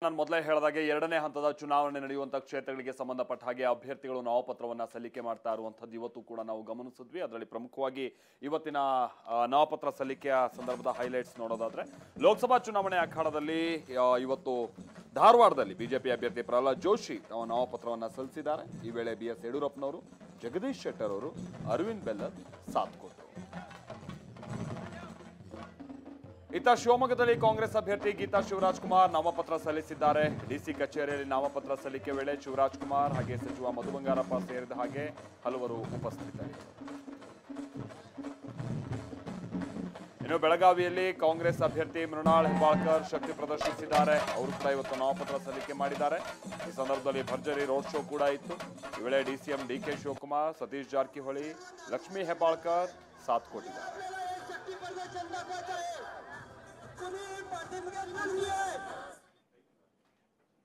ನಾನು ಮೊದಲೇ ಹೇಳಿದಾಗೆ ಎರಡನೇ ಹಂತದ ಚುನಾವಣೆ ನಡೆಯುವಂತ ಕ್ಷೇತ್ರಗಳಿಗೆ ಸಂಬಂಧಪಟ್ಟ ಹಾಗೆ ಅಭ್ಯರ್ಥಿಗಳು ನಾಮಪತ್ರವನ್ನ ಸಲ್ಲಿಕೆ ಮಾಡ್ತಾ ಇರುವಂತದ್ದು ಇವತ್ತು ಕೂಡ ನಾವು ಗಮನಿಸಿದ್ವಿ. ಅದರಲ್ಲಿ ಪ್ರಮುಖವಾಗಿ ಇವತ್ತಿನ ನಾಮಪತ್ರ ಸಲ್ಲಿಕೆಯ ಸಂದರ್ಭದ ಹೈಲೈಟ್ಸ್ ನೋಡೋದಾದ್ರೆ ಲೋಕಸಭಾ ಚುನಾವಣೆ ಅಖಾಡದಲ್ಲಿ ಇವತ್ತು ಧಾರವಾಡದಲ್ಲಿ ಬಿಜೆಪಿ ಅಭ್ಯರ್ಥಿ ಪ್ರಹ್ಲಾದ್ ಜೋಶಿ ತಮ್ಮ ನಾಮಪತ್ರವನ್ನ ಸಲ್ಲಿಸಿದ್ದಾರೆ. ಈ ವೇಳೆ BS ಯಡಿಯೂರಪ್ಪನವರು, ಜಗದೀಶ್ ಶೆಟ್ಟರ್ ಅವರು, ಅರವಿಂದ್ ಬೆಲ್ಲದ್ ಸಾಥ್ ಕೊಟ್ಟರು. ಇತ್ತ ಶಿವಮೊಗ್ಗದಲ್ಲಿ ಕಾಂಗ್ರೆಸ್ ಅಭ್ಯರ್ಥಿ ಗೀತಾ ಶಿವರಾಜ್ ಕುಮಾರ್ ನಾಮಪತ್ರ ಸಲ್ಲಿಸಿದ್ದಾರೆ. ಡಿಸಿ ಕಚೇರಿಯಲ್ಲಿ ನಾಮಪತ್ರ ಸಲ್ಲಿಕೆ ವೇಳೆ ಶಿವರಾಜ್ ಕುಮಾರ್ ಹಾಗೆ ಸಚಿವ ಮಧು ಬಂಗಾರಪ್ಪ ಸೇರಿದ ಹಾಗೆ ಹಲವರು ಉಪಸ್ಥಿತರಿದ್ದರು. ಇನ್ನು ಬೆಳಗಾವಿಯಲ್ಲಿ ಕಾಂಗ್ರೆಸ್ ಅಭ್ಯರ್ಥಿ ಮೃಣಾಲ್ ಹೆಬ್ಬಾಳ್ಕರ್ ಶಕ್ತಿ ಪ್ರದರ್ಶಿಸಿದ್ದಾರೆ. ಅವರು ಕೂಡ ಇವತ್ತು ನಾಮಪತ್ರ ಸಲ್ಲಿಕೆ ಮಾಡಿದ್ದಾರೆ. ಈ ಸಂದರ್ಭದಲ್ಲಿ ಭರ್ಜರಿ ರೋಡ್ ಶೋ ಕೂಡ ಇತ್ತು. ಈ ವೇಳೆ DCM DK ಶಿವಕುಮಾರ್, ಸತೀಶ್ ಜಾರಕಿಹೊಳಿ, ಲಕ್ಷ್ಮೀ ಹೆಬ್ಬಾಳ್ಕರ್ ಸಾಥ್ ಕೊಟ್ಟಿದ್ದಾರೆ.